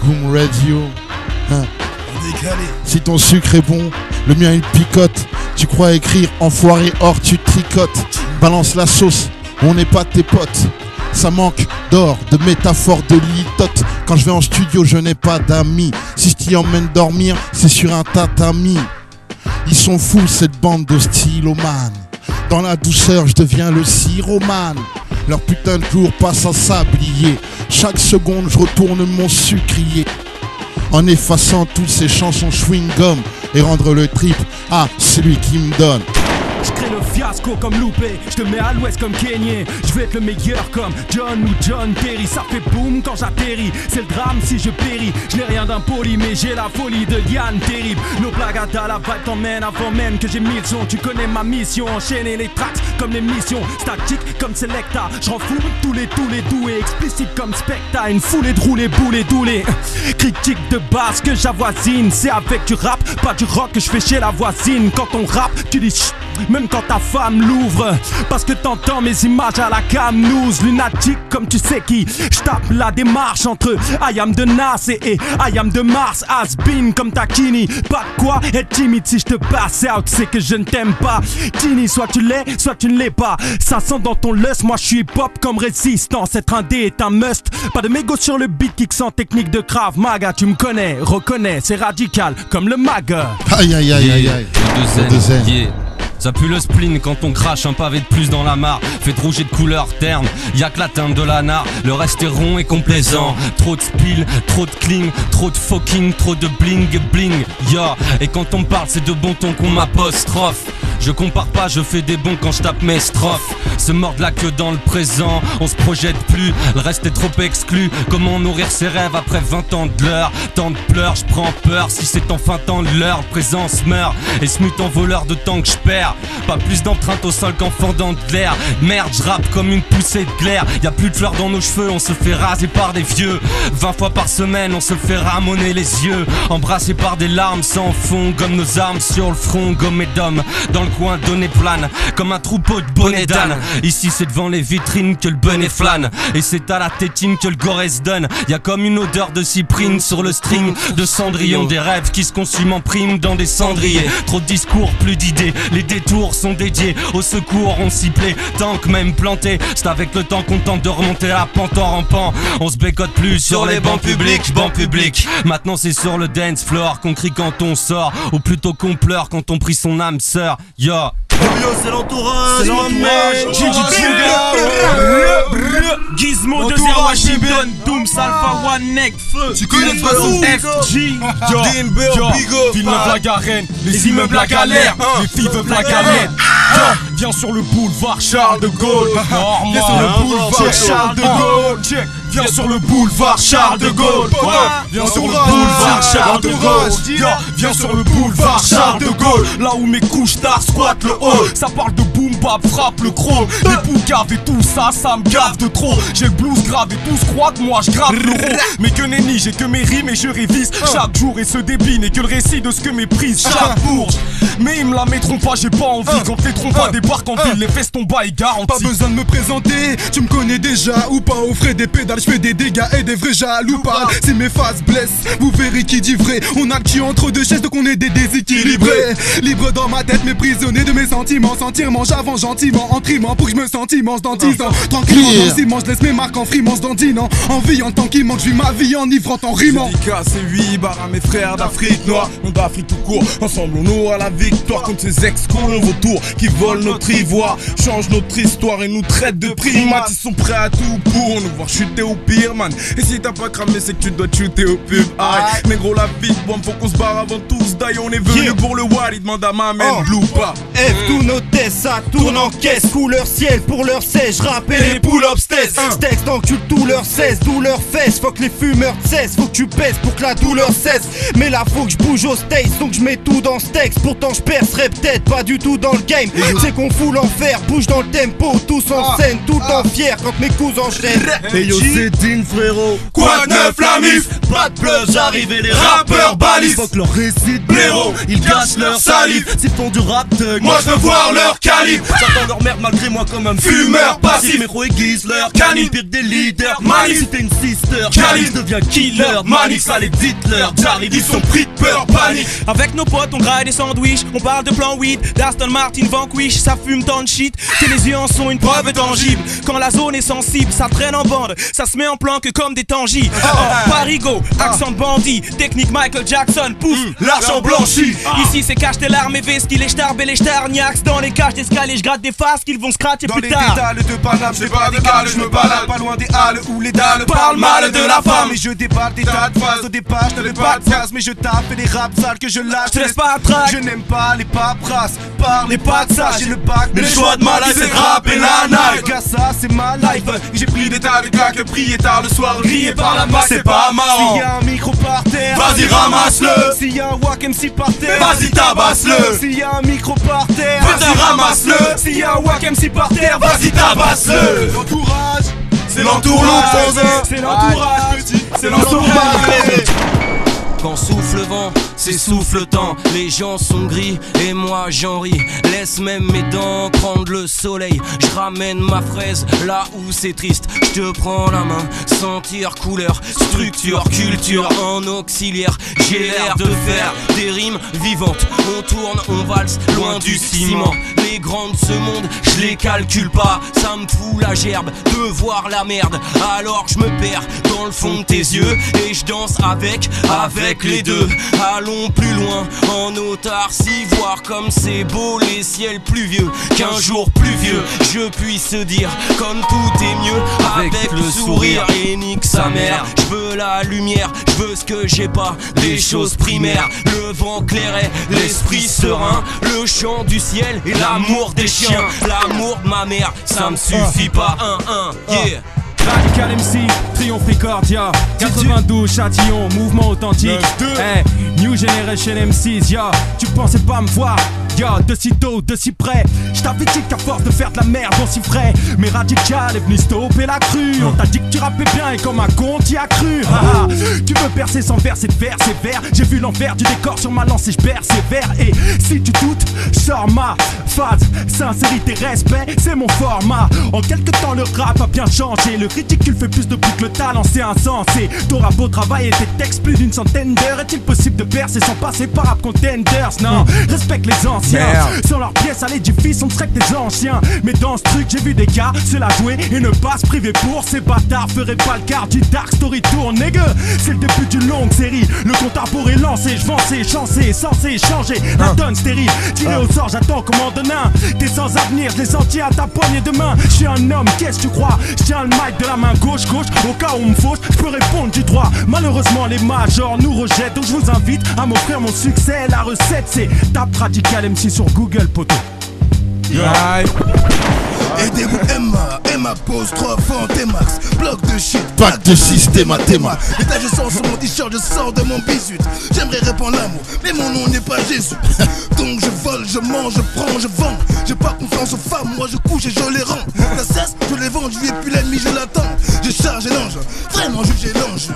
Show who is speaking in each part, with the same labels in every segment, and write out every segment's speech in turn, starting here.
Speaker 1: Goom Radio. Hein. Si ton sucre est bon, le mien il picote. Tu crois écrire enfoiré, or tu tricotes. Balance la sauce, on n'est pas tes potes. Ça manque d'or, de métaphores, de litote. Quand je vais en studio, je n'ai pas d'amis. Si je t'y emmène dormir, c'est sur un tatami. Ils sont fous cette bande de stylomanes. Dans la douceur, je deviens le siromane. Leur putain de jour passe en sablier. Chaque seconde, je retourne mon sucrier. En effaçant toutes ces chansons chewing-gum et rendre le trip à celui qui me donne.
Speaker 2: Je crée le fiasco comme loupé, je te mets à l'ouest comme Kenyé. Je vais être le meilleur comme John ou John Terry. Ça fait boum quand j'atterris, c'est le drame si je péris. Je n'ai rien d'impoli mais j'ai la folie de Yann terrible. Nos blagues à la vibe t'emmènent avant même que j'ai 1000 sons. Tu connais ma mission, enchaîner les tracks comme les missions. Statique comme Selecta, je rends fou tous les doués. Explicite comme Specta, une foulée de roulés, boulés, doulés. Critique de base que j'avoisine, c'est avec du rap, pas du rock que je fais chez la voisine. Quand on rappe, tu dis chut. Même quand ta femme l'ouvre, parce que t'entends mes images à la cam news. Lunatique comme tu sais qui, j'tape la démarche entre I am de Nas et I am de Mars. Has been comme Takini, pas de quoi être timide. Si j'te passe out, c'est que je ne t'aime pas. Tini, soit tu l'es, soit tu ne l'es pas. Ça sent dans ton lust, moi je suis hip-hop comme résistance. Être un dé est un must, pas de mégot sur le beat kick sans technique de Krav Maga. Tu me connais, reconnais, c'est radical comme le mag.
Speaker 1: Aïe aïe aïe aïe aïe.
Speaker 3: Le zen, yeah. Ça pue le spleen quand on crache un pavé de plus dans la mare. Fait de rouge et de couleur terne, y'a que la teinte de l'anard. Le reste est rond et complaisant. Trop de spill, trop de cling, trop de fucking, trop de bling bling. Yeah. Et quand on parle c'est de bon ton qu'on m'apostrophe. Je compare pas, je fais des bons quand je tape mes strophes. Se mordre la queue dans le présent, on se projette plus, le reste est trop exclu. Comment nourrir ses rêves après 20 ans de l'heure? Tant de pleurs, je prends peur, si c'est enfin temps de l'heure. Le présent se meurt et se mute en voleur de temps que je perds. Pas plus d'empreintes au sol qu'en fendant de l'air. Merde, je rappe comme une poussée de glaire. Y'a plus de fleurs dans nos cheveux, on se fait raser par des vieux. 20 fois par semaine, on se fait ramoner les yeux. Embrassés par des larmes sans fond, comme nos armes sur le front, gommés d'hommes. Dans le coin, donné plane, comme un troupeau de bonnets d'âne. Ici c'est devant les vitrines que le bonnet flâne. Et c'est à la tétine que le gorès donne. Y'a comme une odeur de cyprine sur le string de Cendrillon. Des rêves qui se consument en prime dans des cendriers. Trop de discours, plus d'idées. Les détours sont dédiés au secours, on s'y plaît. Tant que même planté, c'est avec le temps qu'on tente de remonter la pente en rampant. On se bécote plus sur les bancs publics. Maintenant c'est sur le dance floor qu'on crie quand on sort. Ou plutôt qu'on pleure quand on prie son âme sœur. Yo.
Speaker 4: C'est l'entourage,
Speaker 2: Gizmo de 0 Washington, Doom, Alpha One Neck, Feu.
Speaker 4: Tu connais pas
Speaker 2: FG, Villeneuve la Garenne, les immeubles la galère, les filles veulent la galette. Viens sur le boulevard Charles de Gaulle. Viens sur le boulevard Charles de Gaulle. Viens sur le boulevard Charles de Gaulle. Viens sur le boulevard Charles de Gaulle. Viens sur le boulevard Charles de Gaulle. Là où mes couches d'art squattent le hall. Ça parle de boom bap, frappe le chrome. Les boucaves et tout ça, ça me gave de trop. J'ai le blues grave et tous croient que moi je grave l'euro. Mais que nenni, j'ai que mes rimes et je révise chaque jour. Et ce débit n'est que le récit de ce que méprise chaque bourge. Mais ils me la mettront pas, j'ai pas envie. Quand les trompas débarquent en ville, les festons bas est garanti.
Speaker 4: Pas besoin de me présenter, tu me connais déjà ou pas. Au frais des pédales, je fais des dégâts et des vrais jaloux parlent. Si mes faces blessent, vous verrez qui dit vrai. On a le cul entre deux chaises donc on est des déséquilibrés. Libre dans ma tête mais prisonnier de mes sentiments. Sentir mange avant gentiment, en trimant pour que je me sente immense dans 10 ans. Tranquillement dans ciment, je laisse mes marques en frimance dans 10 ans. En vie en tant qu'il manque, je vis ma vie en ivre en rimant.
Speaker 5: Dédicace et 8 barres à mes frères d'Afrique noire. On d'Afrique tout court, ensemble on aura la victoire. Contre ces ex-cons vautours qui volent notre ivoire, changent notre histoire et nous traitent de primates. Ils sont prêts à tout pour nous voir chuter au pire man. Et si t'as pas cramé c'est que tu dois chuter au pub. Aïe, négro la vie bon faut qu'on se barre avant tous d'ailleurs. On est venu pour le wall, il demande à ma mère blue pas.
Speaker 6: F tous nos tests, ça tourne en caisse. Couleur ciel pour leur 16, j'rappelle les pull-ups test. Steaks t'encule tout leur 16, douleur fesse. Faut que les fumeurs cessent, faut que tu pèses pour que la douleur cesse. Mais là faut que je bouge au stage, donc je mets tout dans ce texte. Pourtant je percerai peut-être pas du tout dans le game. C'est qu'on fout l'enfer, bouge dans le tempo, tous en scène, tout en fier quand mes coups enchaînent.
Speaker 4: Hey yo c'est Dean frérot.
Speaker 5: Quoi de neuf la mif?
Speaker 6: Pas de buzz, j'arrive et les rappeurs balisent.
Speaker 4: Faut que leur récite
Speaker 5: blaireau,
Speaker 4: ils gâchent leur salive. S'ils font du rap thug,
Speaker 5: moi je veux voir leur calibre.
Speaker 4: j'attends leur merde malgré moi comme un
Speaker 5: fumeur passif.
Speaker 4: Mes héros aiguisent leur
Speaker 5: canine,
Speaker 4: pire des leaders.
Speaker 6: Manif, si t'es une sister, Khalid devient killer. Manif, ça les dites-leur, j'arrive, ils sont pris de peur, panique.
Speaker 2: Avec nos potes, on graille des sandwichs, on parle de plan weed, d'Aston Martin Vanquish, ça fume tant de shit que les yeux en sont une preuve tangible. Quand la zone est sensible, ça traîne en bande, ça se met en plan que comme des tangis. Parigo, accent de bandit, technique Michael Jackson, pouf,
Speaker 6: l'argent blanchi.
Speaker 2: Ici c'est cache tes larmes et vesquilles, les stars et les starniacs. Dans les cages d'escalier, je gratte des faces qu'ils vont scratcher
Speaker 5: Dans
Speaker 2: plus
Speaker 5: les
Speaker 2: tard.
Speaker 5: dédales de Paname, j'ai pas d'égal, je me balade pas loin des halles où les dalles parlent mal de la femme.
Speaker 6: Et je déballe des tas de phrases, au départ je n'avais pas de phrase, mais je tape et les raps sales que je lâche.
Speaker 2: Je te laisse pas attraquer.
Speaker 6: Je n'aime pas les paperasses, parlez pas de ça, j'ai le bac, mais le choix de ma life c'est de rapper la night. Car ça c'est ma life.
Speaker 5: J'ai pris des tas de claques, prié tard le soir, grillé par la masse, c'est pas marrant.
Speaker 6: S'il y a un micro par terre,
Speaker 5: Vas-y ramasse-le.
Speaker 6: s'il y a un Wack MC par terre,
Speaker 5: Vas-y tabasse-le.
Speaker 6: s'il y a un micro par terre,
Speaker 5: Vas-y ramasse-le.
Speaker 6: s'il y a un Wack MC par terre,
Speaker 5: Vas-y tabasse-le.
Speaker 6: l'entourage,
Speaker 5: C'est l'entourage.
Speaker 6: c'est l'entourage,
Speaker 5: C'est l'entourage.
Speaker 3: Quand souffle le vent, s'essouffle le temps. Les gens sont gris et moi j'en ris. Laisse même mes dents prendre le soleil. Je ramène ma fraise là où c'est triste. Je te prends la main, sentir couleur, structure, culture en auxiliaire. J'ai l'air de faire des rimes vivantes. On tourne, on valse loin du ciment. Les grands de ce monde, je les calcule pas. Ça me fout la gerbe de voir la merde. Alors je me perds dans le fond de tes yeux et je danse avec les deux. Allons plus loin en autarcie, voir comme c'est beau les ciels pluvieux. Qu'un jour pluvieux, je puisse dire comme tout est mieux avec le sourire. Et nique sa mère, je veux la lumière, je veux ce que j'ai pas, des choses primaires. Le vent clairet, l'esprit serein, le chant du ciel et l'amour des chiens. L'amour de ma mère, ça me suffit pas. Yeah.
Speaker 2: Radical MC, Triomphe Recordia, 92 Châtillon, mouvement authentique. Hey, New Generation MCs, ya, tu pensais pas me voir? Ya, de si tôt, de si près. J't'avais dit qu'à force de faire de la merde, on s'y ferait. Mais Radical est venu stopper la crue. On t'a dit que tu rappais bien et comme un con t'y as cru. Tu veux percer sans verser de vers, c'est vert. J'ai vu l'envers du décor sur ma lance et j'persévère. Et si tu doutes, sors ma phase. Sincérité, respect, c'est mon format. En quelque temps, le rap a bien changé. Le ridicule fait plus de bruit que le talent, c'est insensé. T'auras beau travailler tes textes plus d'une centaine d'heures. Est-il possible de percer sans passer par rap contenders? Non, respecte les anciens. Sans leur pièce à l'édifice, on ne serait que des anciens. Mais dans ce truc, j'ai vu des gars se la jouer et ne pas se priver pour ces bâtards. Ferait pas le quart du Dark Story Tour, nigga. C'est le début d'une longue série. Le compte à rebours est lancé, j'vançais, chancé, censé changer. La donne stérile, tiré au sort, j'attends commande nain. T'es sans avenir, je les en tiens à ta poignée de main. Je suis un homme, qu'est-ce que tu crois? Je tiens le mic de la main gauche, au cas où on me fauche, je peux répondre du droit. Malheureusement, les majors nous rejettent, donc je vous invite à m'offrir mon succès. La recette, c'est tape Radical MC sur Google, poto.
Speaker 7: Aidez-vous M apostrophe en T-Max, bloc de shit,
Speaker 1: Pack de système à théma.
Speaker 7: Et là je sors sur mon t-shirt, je sors de mon bisut. J'aimerais répandre l'amour, mais mon nom n'est pas Jésus. Donc je vole, je mange, je prends, je vends. J'ai pas confiance aux femmes, moi je couche et je les rends. La cesse, je les vends, je vis plus l'ennemi, je l'attends. Je charge et l'ange, vraiment jugé l'ange.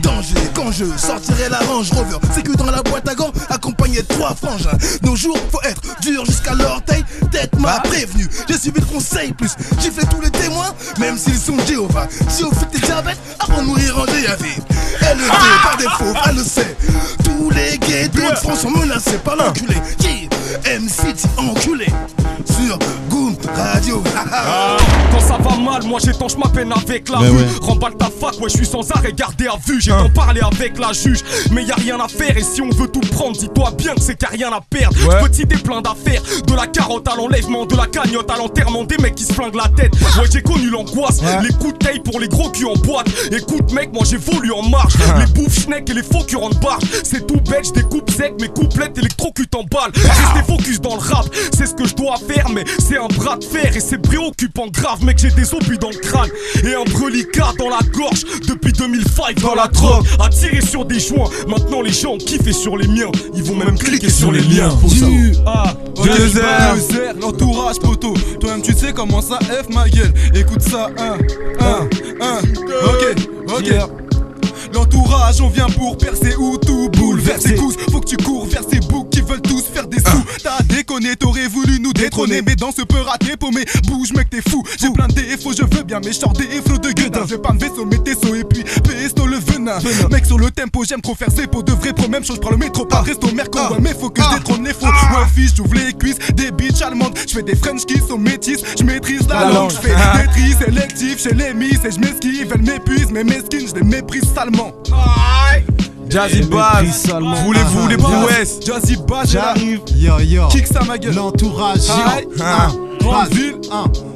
Speaker 7: Danger, quand je sortirai la Range Rover, c'est que dans la boîte à gants, accompagné de 3 frangins. Nos jours, faut être dur jusqu'à l'orteil. Tête m'a prévenu, j'ai suivi le conseil plus. Gifler tous les témoins, même s'ils sont Jéhovah. Géophyte et diabète, avant de mourir en DAV. Elle le dit par défaut, elle le sait. Tous les ghettos de France sont menacés par l'enculé. M-City enculé. Sur Goom Radio.
Speaker 2: Quand ça va mal, moi j'étanche ma peine avec la rue. Remballe ta fac, ouais je suis sans arrêt gardé à vue. J'ai d'en parler avec la juge, mais y a rien à faire. Et si on veut tout prendre, dis-toi bien que c'est qu'il y a rien à perdre. Petit des plein d'affaires, de la carotte à l'enlèvement, de la cagnotte à l'enterrement, des mecs qui se flinguent la tête. Ouais j'ai connu l'angoisse, les coups de taille pour les gros culs en boîte. Écoute mec, moi j'évolue en marche. Les bouffes schneck et les faux curants de barge. C'est tout bête, j'découpe sec, mes couplets électrocute en balle. Rester focus dans le rap, c'est ce que je dois faire, mais c'est un bras de fer et c'est préoccupant grave. Mec j'ai des obus dans le crâne et un reliquat dans la gorge. Depuis 2005 dans la drogue, à tirer sur des joints. Maintenant les gens kiffent sur les miens, ils vont même cliquer sur les liens. Pour ça.
Speaker 5: L'entourage poteau, toi-même tu sais comment ça F ma gueule. Écoute ça, ok. L'entourage, on vient pour percer ou tout bouleverser. Faut que tu cours vers ces boucs qui veulent tous faire des sous. T'as déconné
Speaker 4: milliers t'aurais voulu nous détrôner. Mais dans ce peu raté, paumé, bouge mec t'es fou. J'ai plein de défauts, je veux bien, mais je sors des flots de gueudin. J'ai pas de vaisseau, mais tes sauts et puis pesto le venin. Mec sur le tempo, j'aime trop faire pour de vrais problèmes. Je prends le métro, pas resto, merco. Ouais, mais faut que je détrône les faux. Ouais, fiche, j'ouvre les cuisses, des bitches allemandes. Je fais des French kiss sont métis, je maîtrise la langue. Je fais des tris sélectifs chez les miss et je m'esquive. Elles m'épuisent, mais mesquines, je les méprise salement.
Speaker 5: Jazzy Bass, voulez-vous les prouesses?
Speaker 4: Jazzy Bass,
Speaker 6: J'arrive, yo,
Speaker 4: kick ça ma gueule.
Speaker 6: l'entourage,
Speaker 4: Grande ville,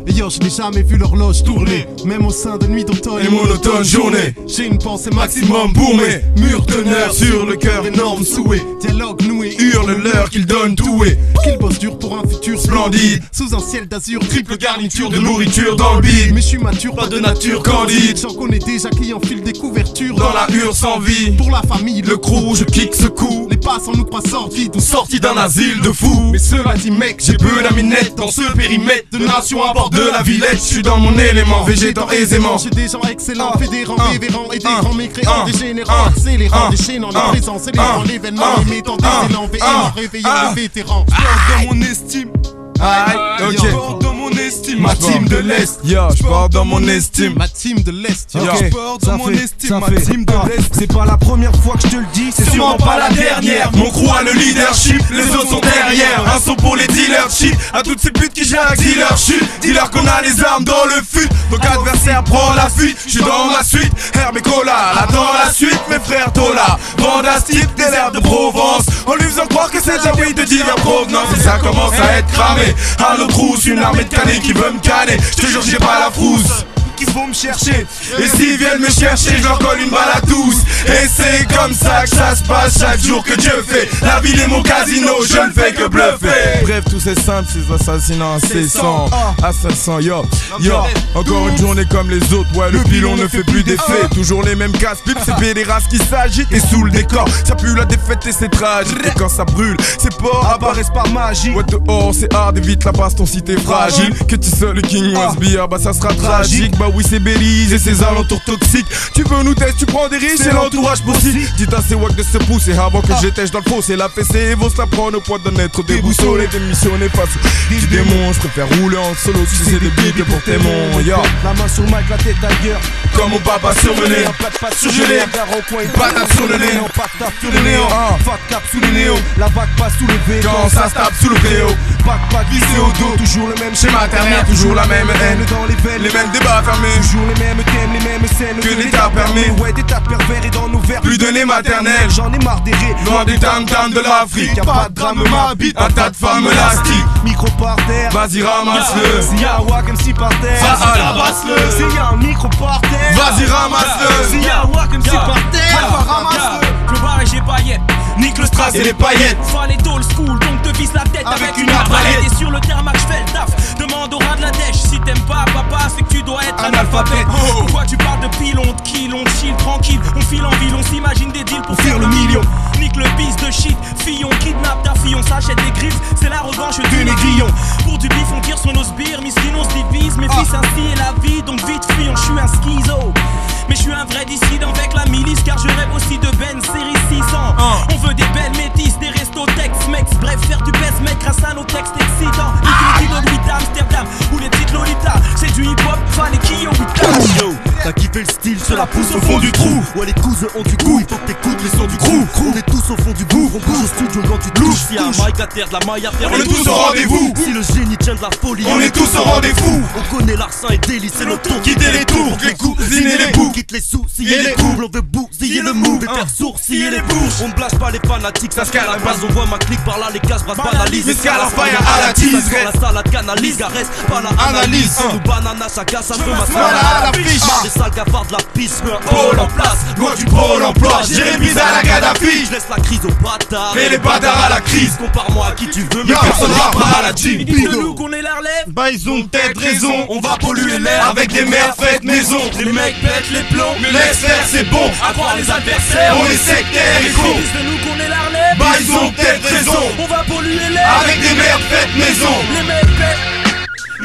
Speaker 6: Et yo, je n'ai jamais vu l'horloge tourner, même au sein de nuits d'automne
Speaker 5: et monotone journée.
Speaker 6: J'ai une pensée
Speaker 5: Maximum
Speaker 6: maximum
Speaker 5: bourmé, mur teneur sur le cœur, énorme souhait.
Speaker 6: Dialogue noué,
Speaker 5: Hurle-leur qu'ils donnent tout et
Speaker 6: qu'il bosse dur pour un futur
Speaker 5: splendide.
Speaker 6: sous un ciel d'azur,
Speaker 5: Triple garniture de nourriture dans le bide.
Speaker 6: mais je suis mature,
Speaker 5: Pas de nature candide.
Speaker 6: J'en connais déjà qui enfilent des couvertures
Speaker 5: Dans la hure sans vie,
Speaker 6: pour la famille,
Speaker 5: le crew, je kick ce coup.
Speaker 6: les passes en nous pas sortis, tous
Speaker 5: Sorti d'un asile de fous.
Speaker 6: mais cela dit mec,
Speaker 5: J'ai peu d'amis nets dans ce périmètre de nation à bord de la Villette. Je suis dans mon élément, végétant aisément.
Speaker 6: J'ai des gens excellents, fédérants, révérents et des grands mécréants,
Speaker 5: Ah.
Speaker 6: dégénérants, accélérants, déchaînant la présence, célébrant l'événement, et mettant des élans véhéments, réveillant les vétérans.
Speaker 4: j'porte dans mon estime.
Speaker 5: Aïe, ok.
Speaker 4: J'porte dans mon estime.
Speaker 5: Ma team de l'Est, yo, je porte dans mon estime.
Speaker 6: Ma team de l'Est, yo.
Speaker 5: Ok.
Speaker 4: J'porte dans mon estime. Ma team de l'Est.
Speaker 2: C'est pas la première fois que je te le dis, c'est
Speaker 5: Sûrement pas la dernière. Mon crew a le leadership, les autres sont derrière. Un son pour les dealers cheat, à toutes ces putes qui gèrent dealer chute. Dis-leur qu'on a les armes dans le fut. Donc adversaire prend la fuite, je suis dans ma suite. Herbe et cola, là dans la suite, mes frères Tola. Bandastique, désert de Provence. En lui faisant croire que c'est de la weed de divers provenance. Et ça commence à être cramé. À l'autre trousse, une armée de canets qui veut me canner. Je te jure, j'ai pas la frousse. Qu'ils vont me chercher. Et s'ils viennent me chercher, je leur colle une balle à tous. Et c'est comme ça que ça se passe chaque jour que Dieu fait. La ville est mon casino, je ne fais que bluffer. Bref, tout c'est simple, ces assassinats incessants. Assassin, yo, encore une journée comme les autres. Ouais, le pilon ne fait plus d'effet. Toujours les mêmes casse-pipes, c'est pédérastes qui s'agitent. Et sous le décor, ça pue la défaite et c'est tragique. Et quand ça brûle, ces porcs apparaissent par magie. Ouais, dehors, c'est hard, évite la basse, ton site est fragile. Que tu sois le king was beer, bah ça sera tragique. Bah oui, c'est Belize et ses alentours toxiques. Tu veux nous tester, tu prends des risques, c'est l'entourage possible. Dites à ces wack de se pousser avant que j'étèche dans le faux. C'est la fessée et vont se la prendre au point d'en être déboussolé. Démissionné face du démon. Je préfère rouler en solo si c'est des bigs pour tes mons. Yo,
Speaker 2: La main sur le mic, la tête ailleurs.
Speaker 5: comme mon papa surmené.
Speaker 2: Un plat de pâtes
Speaker 5: Surgelé.
Speaker 2: un gars au coin, une
Speaker 5: Patate sur le nez.
Speaker 2: Pas de taf sur le néon. Fat cap sous les néons. La vague passe sous le vélo.
Speaker 5: Quand ça se tape sous le préau.
Speaker 2: Pas glissé au dos. Toujours le même
Speaker 5: Chez maternelle, toujours la même haine.
Speaker 2: dans les veines.
Speaker 5: Les mêmes débats fermés.
Speaker 2: Toujours les mêmes thèmes, les mêmes scènes.
Speaker 5: Que l'État permet.
Speaker 2: Ouais, des tas pervers et dans nos verres.
Speaker 5: Plus de lait maternel.
Speaker 2: J'en ai marre des rires.
Speaker 5: Loin des tam-tams de l'Afrique.
Speaker 2: Y'a pas de drame, ma bite.
Speaker 5: Un tas de femmes élastiques.
Speaker 2: Micro par terre.
Speaker 5: Vas-y, ramasse-le.
Speaker 2: S'il y a un wack MC par terre.
Speaker 5: Vas-y, tabasse-le.
Speaker 2: S'il y a un micro par terre.
Speaker 5: Vas-y, ramasse-le.
Speaker 2: S'il y a un wack MC par terre. Ramasse-le. Je barre et j'ai paillettes. Nique le strass
Speaker 5: Et les paillettes.
Speaker 2: Fallait old school, donc te vise la tête avec une arbalète. Et sur le termac, je fais le taf. Demande au rat de la dèche. Si t'aimes pas papa, c'est que tu dois être analphabète. Pourquoi tu parles de pile, on te kill, on te chill tranquille. On file en ville, on s'imagine des deals pour faire le million. Nique le bis de shit, fille, on kidnappe ta fille, on s'achète des griffes. C'est la revanche du négrillon. Pour du bif, on tire sur nos sbires, miskin, on se divise. Mes fils, ainsi est la vie, donc vite fuyons, je suis un schizo. Mais je suis un vrai dissident avec la milice, car je rêve aussi de Ben série 600. On veut des belles métisses, des restos Tex Mex. Bref, faire du best mec grâce à nos textes excitants. Nique les kilos de Louis d'Amsterdam ou les petites Lolita. C'est du hip hop, fan et qui ont
Speaker 8: Yo, t'as kiffé le style, je la pousse au fond du trou. Ouais, les cousins ont du goût, il faut que t'écoutes les sons du crew. On est tous au fond du gouffre, on bouge au studio quand tu te louches. S'il y a un mic à terre, de la maille à faire,
Speaker 5: On est tous au rendez-vous.
Speaker 8: Si le génie tient de la folie,
Speaker 5: On est tous au rendez-vous.
Speaker 8: on connaît l'arsen et délice, c'est notre tour.
Speaker 5: Quitter les tours pour que les cousines et les bouts.
Speaker 8: Quitte les soucis et les coups, on veut bousiller le move et faire sourciller les bouches. On ne blâche pas les fanatiques, ça se calme à la base, on voit ma clique par là, les cases brassent banalisent.
Speaker 5: Mais scale fire à la tease,
Speaker 8: la salade canalise, Garès, pas la analyse. Ou banana, chacun ça veut ma
Speaker 5: Voilà à la fiche.
Speaker 8: Marre des sales cafards de la piste, un
Speaker 5: Pôle en place, loin du pôle emploi. Jérémy à la Kadhafi.
Speaker 8: Je laisse la crise aux bâtards.
Speaker 5: Et les bâtards à la crise.
Speaker 8: Compare-moi à qui tu veux, mais
Speaker 5: Y'a personne rappera à la team.
Speaker 2: Ils disent de nous qu'on est la relève.
Speaker 5: Bah ils ont peut-être raison, on va polluer l'air avec des mères faites maison.
Speaker 2: Les mecs pètent les plombs.
Speaker 5: Mais laisse faire c'est bon,
Speaker 2: À croire les adversaires.
Speaker 5: on est sectaires et
Speaker 2: Ils
Speaker 5: cons.
Speaker 2: disent de nous qu'on est la relève.
Speaker 5: Bah ils ont peut-être raison,
Speaker 2: On va polluer l'air.
Speaker 5: avec des mères faites maison.
Speaker 2: Les mecs pètent.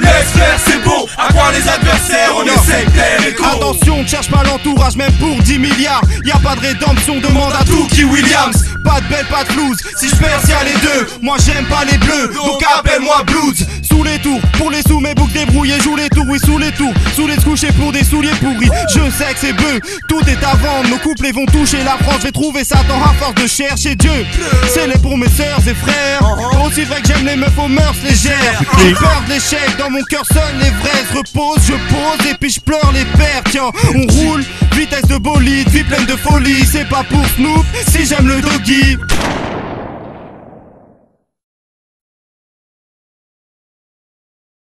Speaker 8: Laisse faire, c'est beau, à quoi les adversaires, on essaie de plaire les cons.
Speaker 6: Attention, ne cherche pas l'entourage, même pour 10 milliards. Y'a pas de rédemption, demande à Tookie Williams. Pas de belle, pas de flouze, si je perds y'a les deux. Moi j'aime pas les bleus, donc appelle-moi Blues. Sous les tours, pour les sous, mes boucles débrouillées, joue les tours, oui sous les tours. Sous les couchés pour des souliers pourris. Je sais que c'est bœuf, tout est à vendre. Nos couplets vont toucher la France, je vais trouver Satan à force de chercher Dieu. C'est les pour mes sœurs et frères. Aussi vrai que j'aime les meufs aux mœurs légères. J'ai peur de l'échec, dans mon cœur seuls les vrais se reposent. Je pose et puis je pleure les pertes. Tiens, on roule, vitesse de bolide, vie pleine de folie. C'est pas pour Snoop, si j'aime le doggy.